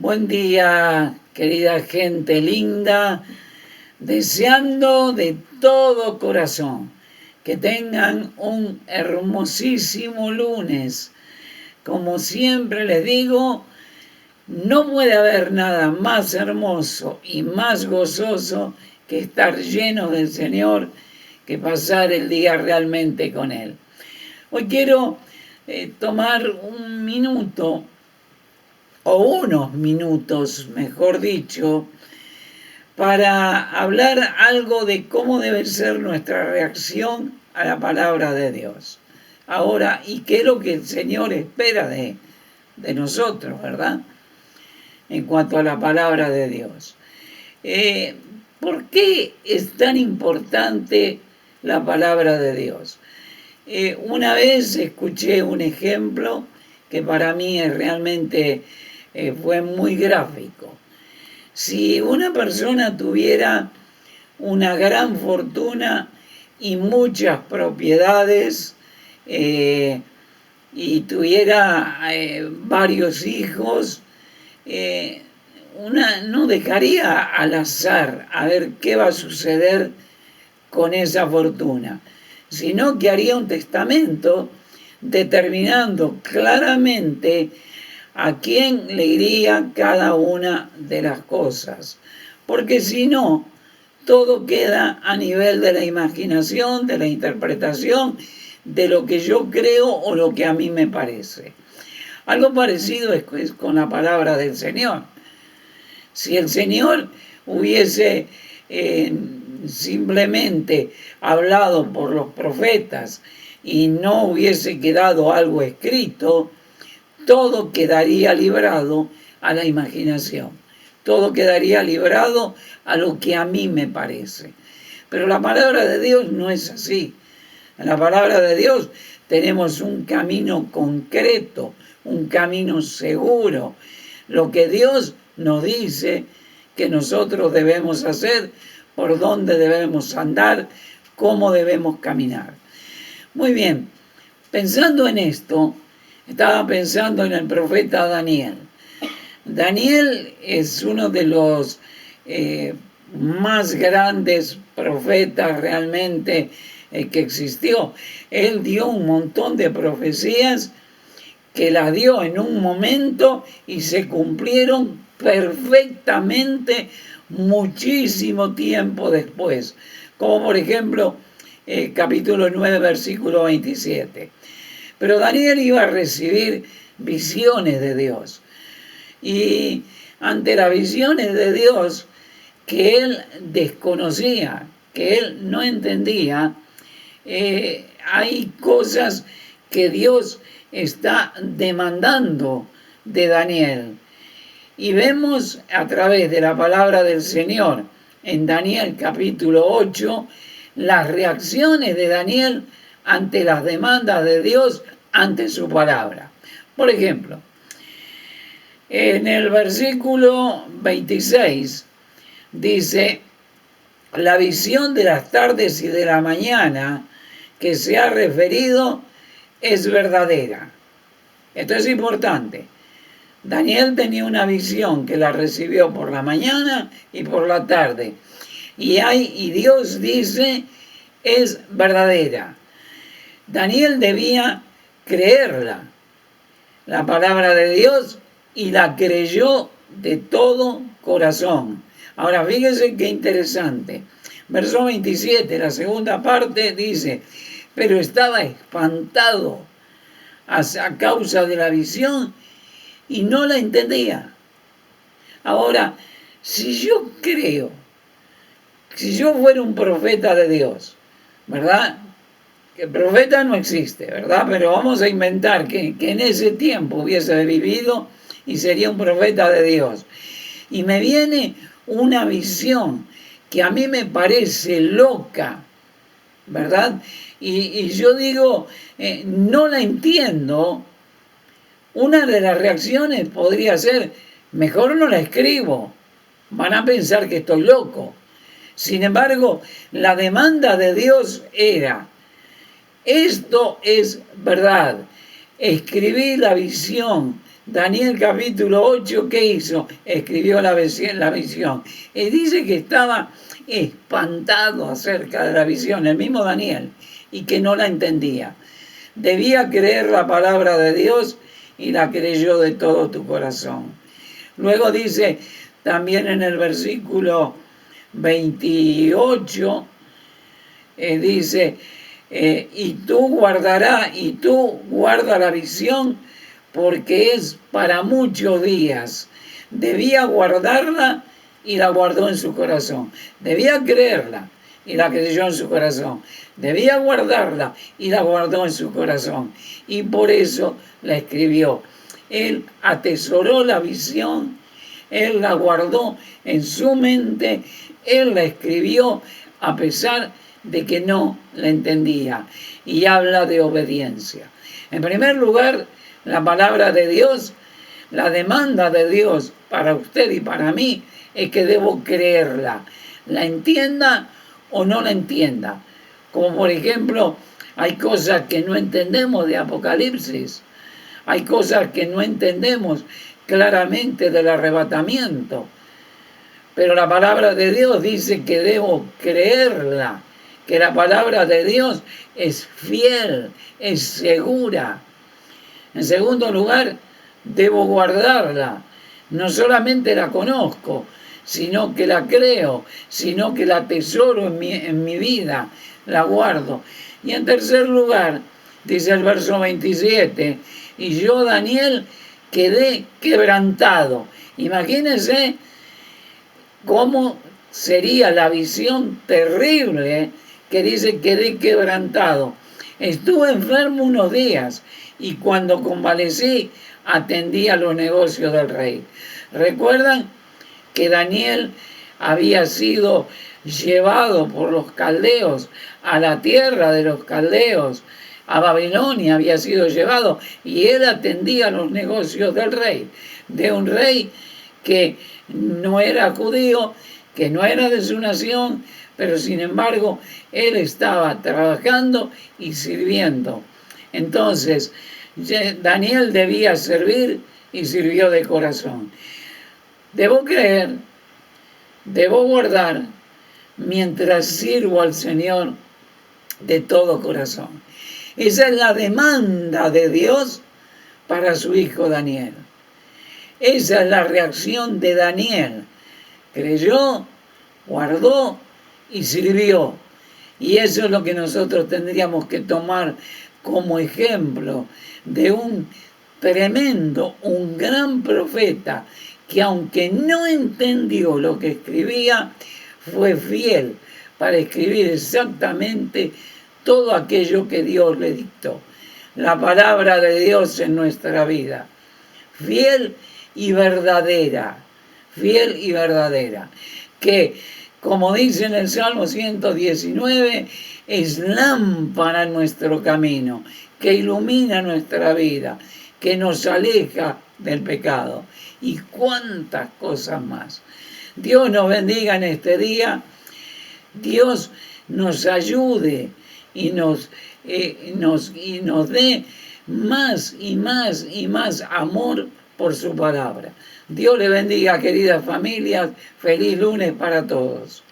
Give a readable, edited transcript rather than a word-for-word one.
Buen día, querida gente linda, deseando de todo corazón que tengan un hermosísimo lunes. Como siempre les digo, no puede haber nada más hermoso y más gozoso que estar llenos del Señor, que pasar el día realmente con Él. Hoy quiero tomar un minuto, o unos minutos, mejor dicho, para hablar algo de cómo debe ser nuestra reacción a la palabra de Dios. Ahora, ¿y qué es lo que el Señor espera de nosotros, verdad? En cuanto a la palabra de Dios. ¿Por qué es tan importante la palabra de Dios? Una vez escuché un ejemplo que para mí realmente fue muy gráfico. Si una persona tuviera una gran fortuna y muchas propiedades y tuviera varios hijos, no dejaría al azar a ver qué va a suceder con esa fortuna, sino que haría un testamento determinando claramente a quién le iría cada una de las cosas. Porque si no, todo queda a nivel de la imaginación, de la interpretación, de lo que yo creo o lo que a mí me parece. Algo parecido es con la palabra del Señor. Si el Señor hubiese simplemente hablado por los profetas y no hubiese quedado algo escrito, todo quedaría librado a la imaginación. Todo quedaría librado a lo que a mí me parece. Pero la palabra de Dios no es así. En la palabra de Dios tenemos un camino concreto, un camino seguro. Lo que Dios nos dice que nosotros debemos hacer, por dónde debemos andar, cómo debemos caminar. Muy bien, pensando en esto, estaba pensando en el profeta Daniel. Daniel es uno de los más grandes profetas realmente que existió. Él dio un montón de profecías que las dio en un momento y se cumplieron perfectamente muchísimo tiempo después. Como por ejemplo, capítulo 9, versículo 27. Pero Daniel iba a recibir visiones de Dios. Y ante las visiones de Dios que él desconocía, que él no entendía, hay cosas que Dios está demandando de Daniel. Y vemos a través de la palabra del Señor en Daniel capítulo 8 las reacciones de Daniel ante las demandas de Dios, ante su palabra. Por ejemplo, en el versículo 26 dice: la visión de las tardes y de la mañana que se ha referido es verdadera. Esto es importante. Daniel tenía una visión que la recibió por la mañana y por la tarde. Y Dios dice, es verdadera. Daniel debía creerla, la palabra de Dios, y la creyó de todo corazón. Ahora, fíjense qué interesante. Verso 27, la segunda parte, dice: pero estaba espantado a causa de la visión y no la entendía. Ahora, si yo creo, si yo fuera un profeta de Dios, ¿verdad? Que el profeta no existe, ¿verdad? Pero vamos a inventar que en ese tiempo hubiese vivido y sería un profeta de Dios. Y me viene una visión que a mí me parece loca, ¿verdad? Y yo digo, no la entiendo. Una de las reacciones podría ser: mejor no la escribo, van a pensar que estoy loco. Sin embargo, la demanda de Dios era: esto es verdad. Escribí la visión Daniel capítulo 8, ¿qué hizo? Escribió la visión. Y dice que estaba espantado acerca de la visión, el mismo Daniel, y que no la entendía. Debía creer la palabra de Dios y la creyó de todo tu corazón. Luego dice también en el versículo 28, dice, y tú guarda la visión, porque es para muchos días. Debía guardarla y la guardó en su corazón. Debía creerla y la creyó en su corazón. Debía guardarla y la guardó en su corazón. Y por eso la escribió. Él atesoró la visión, él la guardó en su mente, él la escribió a pesar de que no la entendía. Y habla de obediencia. En primer lugar, la palabra de Dios, la demanda de Dios para usted y para mí es que debo creerla, la entienda o no la entienda. Como por ejemplo, hay cosas que no entendemos de Apocalipsis, hay cosas que no entendemos claramente del arrebatamiento, pero la palabra de Dios dice que debo creerla, que la palabra de Dios es fiel, es segura. En segundo lugar, debo guardarla. No solamente la conozco, sino que la creo, sino que la atesoro en mi vida, la guardo. Y en tercer lugar, dice el verso 27, y yo, Daniel, quedé quebrantado. Imagínense cómo sería la visión terrible que dice quedé quebrantado. Estuve enfermo unos días y cuando convalecí atendí a los negocios del rey. ¿Recuerdan que Daniel había sido llevado por los caldeos a la tierra de los caldeos? A Babilonia había sido llevado y él atendía los negocios del rey, de un rey que no era judío, que no era de su nación, pero sin embargo él estaba trabajando y sirviendo. Entonces Daniel debía servir y sirvió de corazón. Debo creer, debo guardar mientras sirvo al Señor de todo corazón. Esa es la demanda de Dios para su hijo Daniel. Esa es la reacción de Daniel. Creyó, guardó y sirvió. Y eso es lo que nosotros tendríamos que tomar como ejemplo de un tremendo, un gran profeta que aunque no entendió lo que escribía, fue fiel para escribir exactamente todo aquello que Dios le dictó. La palabra de Dios en nuestra vida. Fiel y verdadera. Fiel y verdadera. Que, como dice en el Salmo 119, es lámpara en nuestro camino, que ilumina nuestra vida, que nos aleja del pecado. Y cuántas cosas más. Dios nos bendiga en este día. Dios nos ayude y nos dé más y más y más amor por su palabra. Dios le bendiga, queridas familias. Feliz lunes para todos.